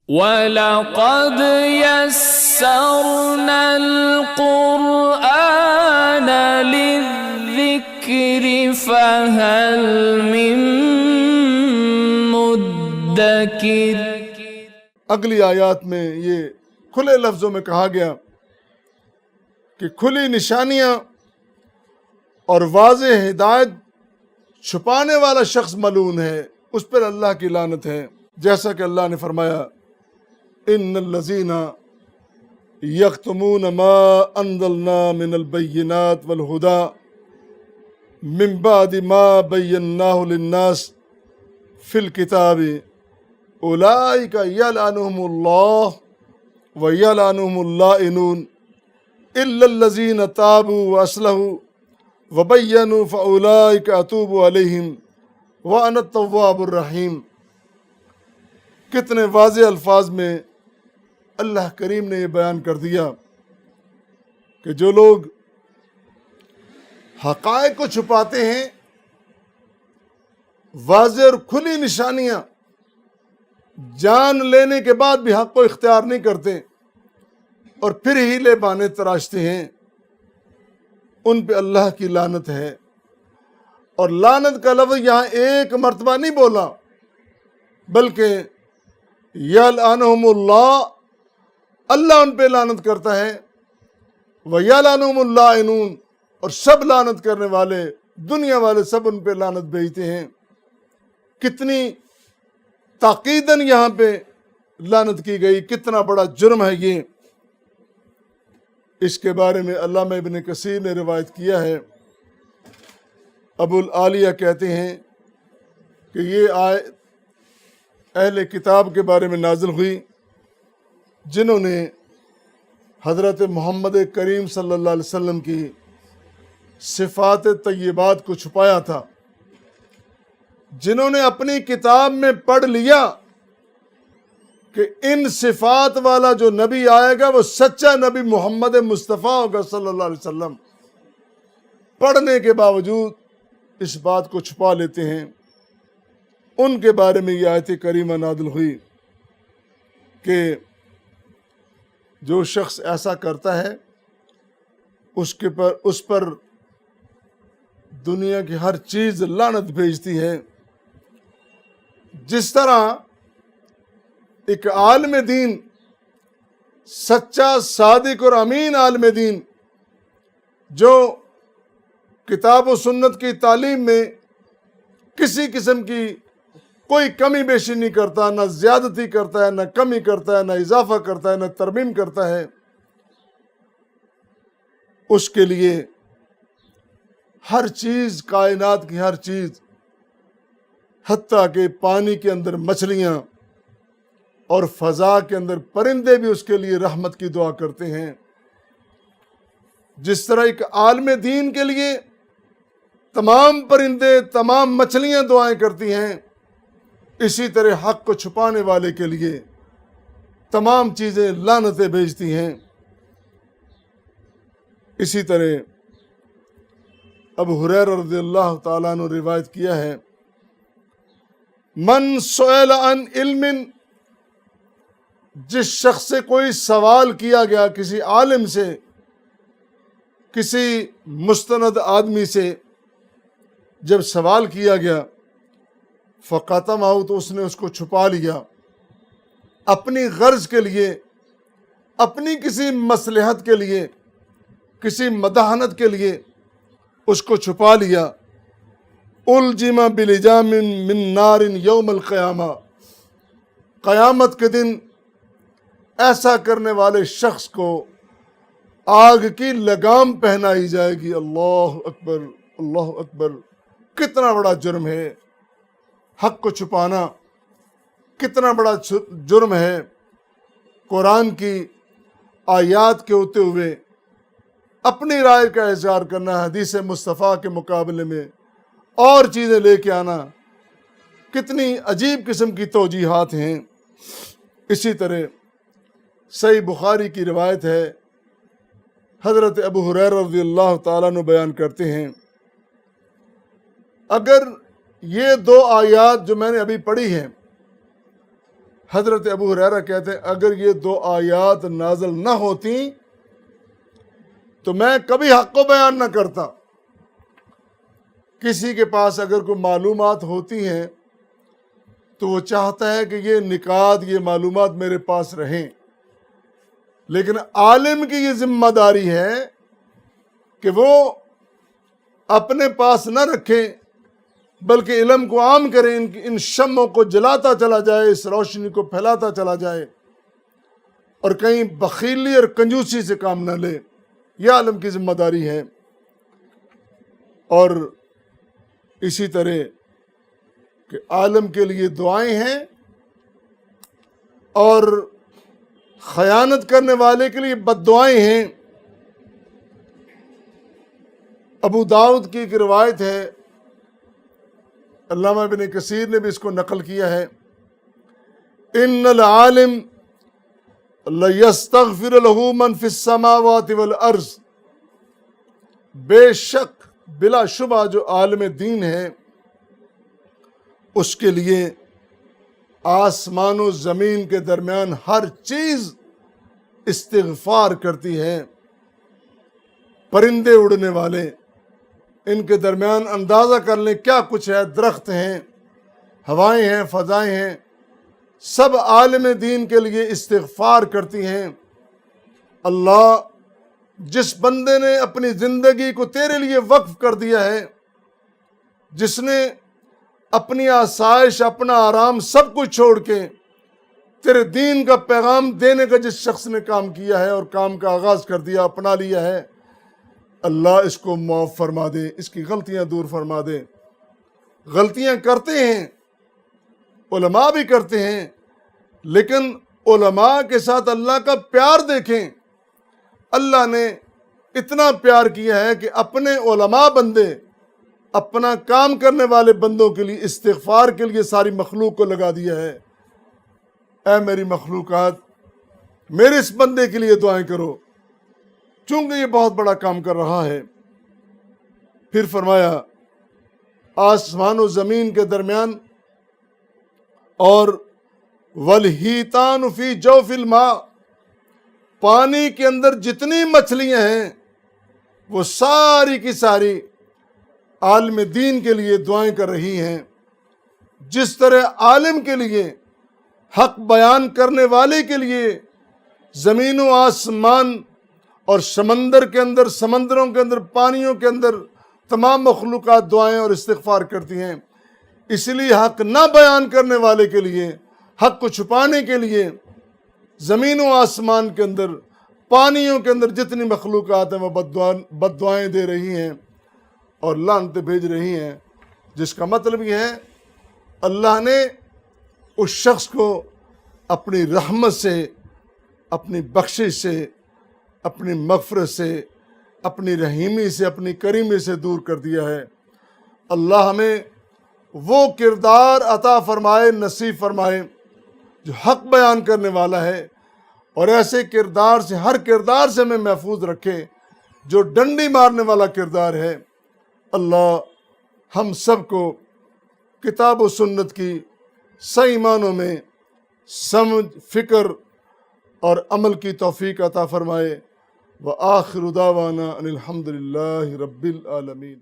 وَلَقَدْ يَسَّرْنَا الْقُرْآنَ لِلذِّكْرِ فَهَلْ مِن مُدَّكِرٍ۔ اگلی آیات میں یہ کھلے لفظوں میں کہا گیا کہ کھلی نشانیاں اور واضح ہدایت چھپانے والا شخص ملعون ہے، اس پر اللہ کی لعنت ہے، جیسا کہ اللہ نے فرمایا ان الذین یکتمون ما انزلنا من البینات والہدی من بعد ما بیناہ للناس فی الکتاب اولئک یلعنهم اللہ ویلعنهم اللائنون الا الذین تابوا واصلحوا وبینوا فاولئک اتوب علیہم وانا التواب الرحیم۔ کتنے واضح الفاظ میں اللہ کریم نے یہ بیان کر دیا کہ جو لوگ حقائق کو چھپاتے ہیں، واضح اور کھلی نشانیاں جان لینے کے بعد بھی حق کو اختیار نہیں کرتے اور پھر ہیلے بہانے تراشتے ہیں، ان پہ اللہ کی لعنت ہے۔ اور لعنت کا لفظ یہاں ایک مرتبہ نہیں بولا، بلکہ یلعنہم اللہ، اللہ ان پہ لعنت کرتا ہے، ویلعنہم اللائنون، اور سب لعنت کرنے والے دنیا والے سب ان پہ لعنت بھیجتے ہیں۔ کتنی تاکیداً یہاں پہ لعنت کی گئی، کتنا بڑا جرم ہے یہ۔ اس کے بارے میں علامہ ابن کثیر نے روایت کیا ہے، ابو العالیہ کہتے ہیں کہ یہ آیت اہل کتاب کے بارے میں نازل ہوئی جنہوں نے حضرت محمد کریم صلی اللہ علیہ وسلم کی صفات طیبات کو چھپایا تھا، جنہوں نے اپنی کتاب میں پڑھ لیا کہ ان صفات والا جو نبی آئے گا وہ سچا نبی محمد مصطفیٰ ہوگا صلی اللہ علیہ وسلم، پڑھنے کے باوجود اس بات کو چھپا لیتے ہیں۔ ان کے بارے میں یہ آیت کریمہ نازل ہوئی کہ جو شخص ایسا کرتا ہے اس پر دنیا کی ہر چیز لعنت بھیجتی ہے۔ جس طرح ایک عالم دین، سچا صادق اور امین عالم دین، جو کتاب و سنت کی تعلیم میں کسی قسم کی کوئی کمی بیشی نہیں کرتا، نہ زیادتی کرتا ہے، نہ کمی کرتا ہے، نہ اضافہ کرتا ہے، نہ ترمیم کرتا ہے، اس کے لیے ہر چیز، کائنات کی ہر چیز، حتیٰ کہ پانی کے اندر مچھلیاں اور فضا کے اندر پرندے بھی اس کے لیے رحمت کی دعا کرتے ہیں۔ جس طرح ایک عالم دین کے لیے تمام پرندے، تمام مچھلیاں دعائیں کرتی ہیں، اسی طرح حق کو چھپانے والے کے لیے تمام چیزیں لعنتیں بھیجتی ہیں۔ اسی طرح ابو ہریرہ رضی اللہ تعالیٰ عنہ روایت کیا ہے، من سئل عن علم، جس شخص سے کوئی سوال کیا گیا، کسی عالم سے، کسی مستند آدمی سے جب سوال کیا گیا، فقطمہ، تو اس نے اس کو چھپا لیا، اپنی غرض کے لیے، اپنی کسی مصلحت کے لیے، کسی مداحنت کے لیے اس کو چھپا لیا، الجم بلجام من نار یوم القیامہ، قیامت کے دن ایسا کرنے والے شخص کو آگ کی لگام پہنائی جائے گی۔ اللہ اکبر، اللہ اکبر، کتنا بڑا جرم ہے حق کو چھپانا، کتنا بڑا جرم ہے قرآن کی آیات کے ہوتے ہوئے اپنی رائے کا اظہار کرنا، حدیث مصطفیٰ کے مقابلے میں اور چیزیں لے کے آنا، کتنی عجیب قسم کی توجیحات ہیں۔ اسی طرح صحیح بخاری کی روایت ہے، حضرت ابو ہریرہ رضی اللہ تعالیٰ عنہ بیان کرتے ہیں، اگر یہ دو آیات جو میں نے ابھی پڑھی ہیں حضرت ابو ہریرہ کہتے ہیں اگر یہ 2 آیات نازل نہ ہوتی تو میں کبھی حق کو بیان نہ کرتا۔ کسی کے پاس اگر کوئی معلومات ہوتی ہیں تو وہ چاہتا ہے کہ یہ نکات، یہ معلومات میرے پاس رہیں، لیکن عالم کی یہ ذمہ داری ہے کہ وہ اپنے پاس نہ رکھے بلکہ علم کو عام کرے، ان شمعوں کو جلاتا چلا جائے، اس روشنی کو پھیلاتا چلا جائے، اور کہیں بخیلی اور کنجوسی سے کام نہ لے۔ یہ عالم کی ذمہ داری ہے۔ اور اسی طرح کہ عالم کے لیے دعائیں ہیں اور خیانت کرنے والے کے لیے بد دعائیں ہیں۔ ابو داؤد کی ایک روایت ہے، علامہ ابن کثیر نے بھی اس کو نقل کیا ہے، ان العالم لیستغفر له من فی السماوات والارض، بے شک بلا شبہ جو عالم دین ہے اس کے لیے آسمان و زمین کے درمیان ہر چیز استغفار کرتی ہے۔ پرندے اڑنے والے، ان کے درمیان اندازہ کر لیں کیا کچھ ہے، درخت ہیں، ہوائیں ہیں، فضائیں ہیں، سب عالم دین کے لیے استغفار کرتی ہیں۔ اللہ جس بندے نے اپنی زندگی کو تیرے لیے وقف کر دیا ہے، جس نے اپنی آسائش، اپنا آرام سب کچھ چھوڑ کے تیرے دین کا پیغام دینے کا جس شخص نے کام کیا ہے اور کام کا آغاز کر دیا، اپنا لیا ہے، اللہ اس کو معاف فرما دے، اس کی غلطیاں دور فرما دے۔ غلطیاں کرتے ہیں، علماء بھی کرتے ہیں، لیکن علماء کے ساتھ اللہ کا پیار دیکھیں۔ اللہ نے اتنا پیار کیا ہے کہ اپنے علماء بندے، اپنا کام کرنے والے بندوں کے لیے استغفار کے لیے ساری مخلوق کو لگا دیا ہے۔ اے میری مخلوقات، میرے اس بندے کے لیے دعائیں کرو، چونکہ یہ بہت بڑا کام کر رہا ہے۔ پھر فرمایا آسمان و زمین کے درمیان اور والحیتان فی جوف الماء، پانی کے اندر جتنی مچھلیاں ہیں وہ ساری کی ساری عالم دین کے لیے دعائیں کر رہی ہیں۔ جس طرح عالم کے لیے، حق بیان کرنے والے کے لیے زمین و آسمان اور سمندر کے اندر، سمندروں کے اندر، پانیوں کے اندر تمام مخلوقات دعائیں اور استغفار کرتی ہیں، اس لیے حق نہ بیان کرنے والے کے لیے، حق کو چھپانے کے لیے زمین و آسمان کے اندر، پانیوں کے اندر جتنی مخلوقات ہیں وہ بد دعائیں دے رہی ہیں اور لعنتیں بھیج رہی ہیں۔ جس کا مطلب یہ ہے اللہ نے اس شخص کو اپنی رحمت سے، اپنی بخشش سے، اپنی مغفرت سے، اپنی رحیمی سے، اپنی کریمی سے دور کر دیا ہے۔ اللہ ہمیں وہ کردار عطا فرمائے، نصیب فرمائے جو حق بیان کرنے والا ہے، اور ایسے کردار سے، ہر کردار سے ہمیں محفوظ رکھے جو ڈنڈی مارنے والا کردار ہے۔ اللہ ہم سب کو کتاب و سنت کی صحیح معنوں میں سمجھ، فکر اور عمل کی توفیق عطا فرمائے۔ وآخر دعوانا ان الحمد للہ رب العالمین۔